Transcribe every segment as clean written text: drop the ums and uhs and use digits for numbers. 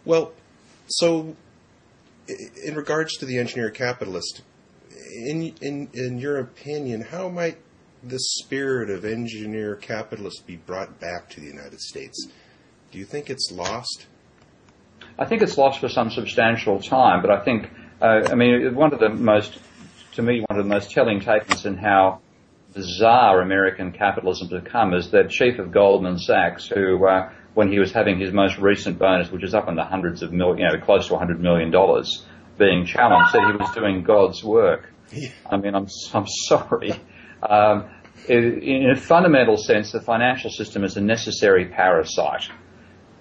Well, so in regards to the engineer capitalist, in your opinion, how might the spirit of engineer capitalist be brought back to the United States? Do you think it's lost? I think it's lost for some substantial time, but I think, one of the most telling statements in how bizarre American capitalism has become is that chief of Goldman Sachs, who, when he was having his most recent bonus, which is up in the hundreds of million, close to $100 million, being challenged, said he was doing God's work. I mean, I'm sorry. In a fundamental sense, the financial system is a necessary parasite.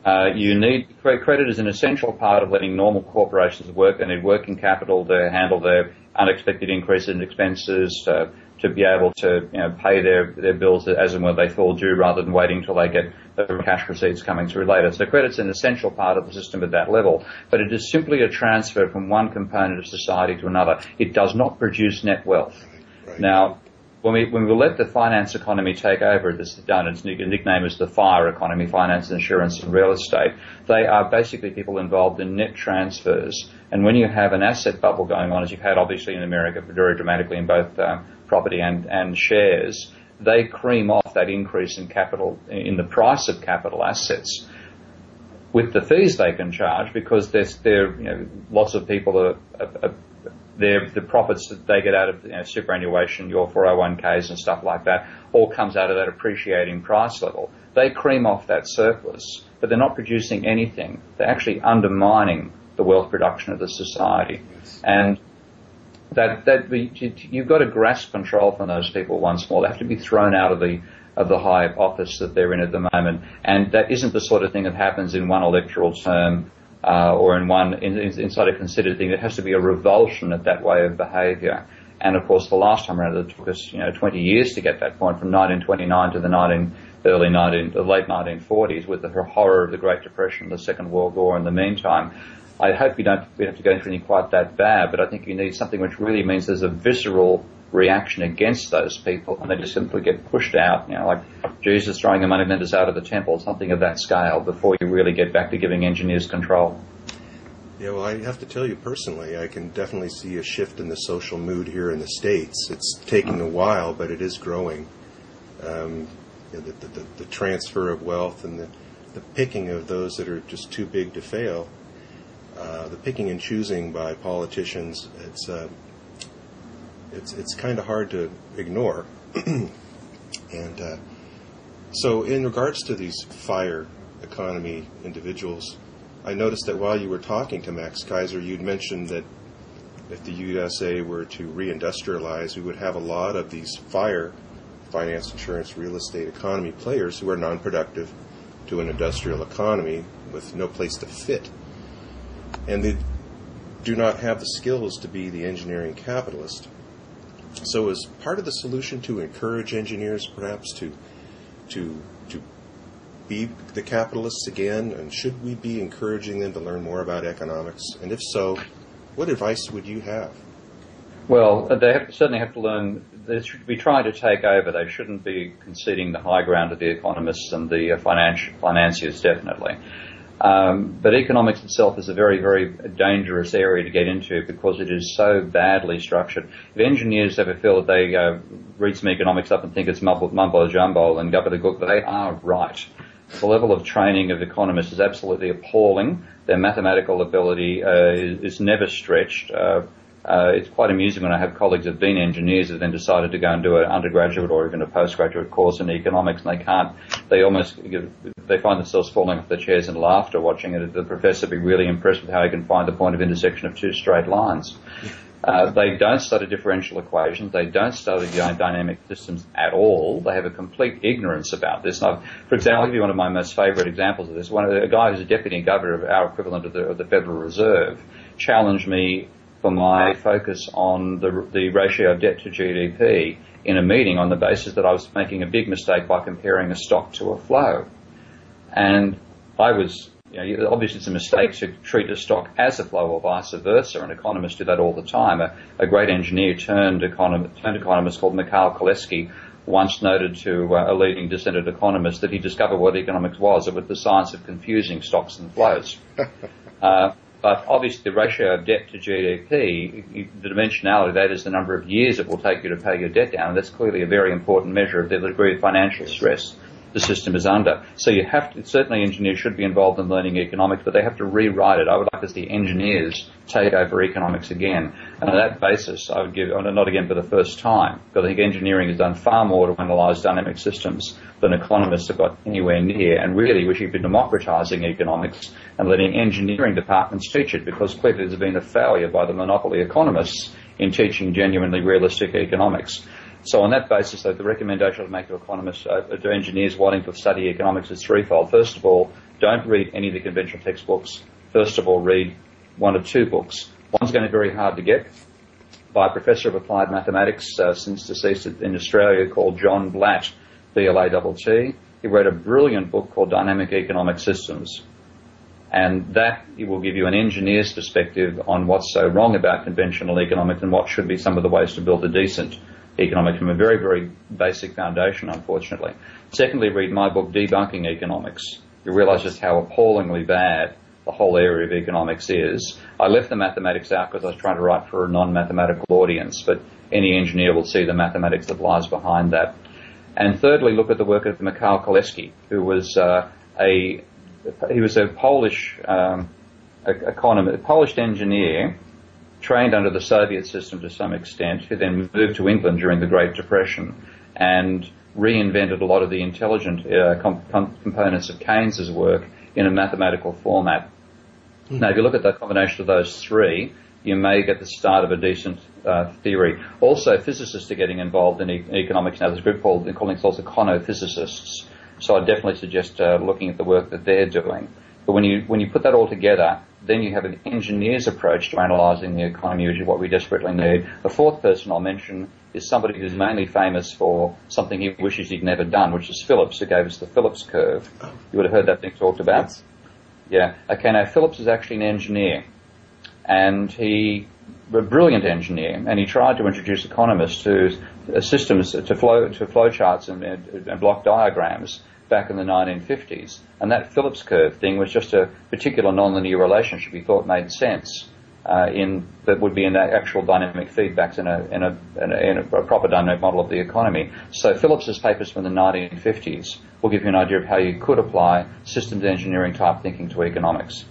You need credit is an essential part of letting normal corporations work. They need working capital to handle their unexpected increase in expenses, to be able to pay their bills as and when they fall due, rather than waiting until they get the cash receipts coming through later. So credit's an essential part of the system at that level, but it is simply a transfer from one component of society to another. It does not produce net wealth. Right. Now, when we let the finance economy take over, this is done. Its nickname is the FIRE economy: finance, insurance, and real estate. They are basically people involved in net transfers. And when you have an asset bubble going on, as you've had obviously in America very dramatically in both property and shares, they cream off that increase in capital, in the price of capital assets, with the fees they can charge, because lots of people the profits that they get out of superannuation, your 401ks and stuff like that, all comes out of that appreciating price level. They cream off that surplus, but they're not producing anything. They're actually undermining the wealth production of the society. And you've got to grasp control from those people once more. They have to be thrown out of the high office that they're in at the moment. And that isn't the sort of thing that happens in one electoral term or inside a considered thing. There has to be a revulsion at that way of behaviour. And of course, the last time around, it took us 20 years to get that point, from 1929 to the late 1940s, with the horror of the Great Depression, the Second World War in the meantime. I hope we have to go through anything quite that bad, but I think you need something which really means there's a visceral reaction against those people, and they just simply get pushed out, like Jesus throwing the money lenders out of the temple, something of that scale, before you really get back to giving engineers control. Yeah, well, I have to tell you personally, I can definitely see a shift in the social mood here in the States. It's taking a while, but it is growing. The transfer of wealth and the picking of those that are just too big to fail, the picking and choosing by politicians, it's kind of hard to ignore. And so in regards to these FIRE economy individuals, I noticed that while you were talking to Max Keiser, you'd mentioned that if the USA were to reindustrialize, we would have a lot of these FIRE, finance, insurance, real estate economy players who are non-productive to an industrial economy with no place to fit. And they do not have the skills to be the engineering capitalist. So is part of the solution to encourage engineers perhaps to be the capitalists again? And should we be encouraging them to learn more about economics? And if so, what advice would you have? Well, they certainly have to learn. They should be trying to take over. They shouldn't be conceding the high ground to the economists and the financiers, definitely. But economics itself is a very, very dangerous area to get into, because it is so badly structured. If engineers ever feel that they read some economics up and think it's mumbo-jumbo and gobbledygook, they are right. The level of training of economists is absolutely appalling. Their mathematical ability is never stretched. It's quite amusing when I have colleagues who have been engineers who have then decided to go and do an undergraduate or even a postgraduate course in economics, and they find themselves falling off their chairs in laughter watching it. The professor be really impressed with how he can find the point of intersection of two straight lines. They don't study differential equations. They don't study dynamic systems at all. They have a complete ignorance about this. And for example, I'll give you one of my most favourite examples of this. A guy who's a deputy governor of our equivalent of the Federal Reserve challenged me for my focus on the ratio of debt to GDP in a meeting, on the basis that I was making a big mistake by comparing a stock to a flow. And I was, obviously it's a mistake to treat a stock as a flow or vice versa, and economists do that all the time. A great engineer turned economist called Mikhail Koleski once noted to a leading dissented economist that he discovered what economics was. It was the science of confusing stocks and flows. But obviously the ratio of debt to GDP, the dimensionality of that is the number of years it will take you to pay your debt down. And that's clearly a very important measure of the degree of financial stress the system is under. So you have to, certainly engineers should be involved in learning economics, but they have to rewrite it. I would like to see engineers take over economics again. And on that basis, I would give, not again for the first time, because I think engineering has done far more to analyse dynamic systems than economists have got anywhere near. And really, we should be democratising economics and letting engineering departments teach it, because clearly there's been a failure by the monopoly economists in teaching genuinely realistic economics. So on that basis, the recommendation I'd make to economists, to engineers wanting to study economics is threefold. First of all, don't read any of the conventional textbooks. First of all, read one of two books. One's going to be very hard to get, by a professor of applied mathematics, since deceased in Australia, called John Blatt, B-L-A-T-T. He wrote a brilliant book called Dynamic Economic Systems. And that will give you an engineer's perspective on what's so wrong about conventional economics and what should be some of the ways to build a decent economics from a very, very basic foundation, unfortunately. Secondly, read my book, Debunking Economics. You realise just how appallingly bad the whole area of economics is. I left the mathematics out because I was trying to write for a non-mathematical audience, but any engineer will see the mathematics that lies behind that. And thirdly, look at the work of Mikhail Koleski, who was a Polish economist, a Polish engineer, trained under the Soviet system to some extent, who then moved to England during the Great Depression and reinvented a lot of the intelligent components of Keynes's work in a mathematical format. Now, if you look at the combination of those three, you may get the start of a decent theory. Also, physicists are getting involved in economics now. There's a group calling themselves econophysicists. So I definitely suggest looking at the work that they're doing. But when you put that all together, then you have an engineer's approach to analysing the economy, which is what we desperately need. The fourth person I'll mention is somebody who's mainly famous for something he wishes he'd never done, which is Phillips, who gave us the Phillips curve. You would have heard that being talked about. Yes. Yeah. Okay, now Phillips is actually an engineer, and a brilliant engineer, and he tried to introduce economists to systems, to flow charts and block diagrams back in the 1950s. And that Phillips curve thing was just a particular nonlinear relationship he thought made sense that would be in the actual dynamic feedbacks in a proper dynamic model of the economy. So Phillips's papers from the 1950s will give you an idea of how you could apply systems engineering type thinking to economics.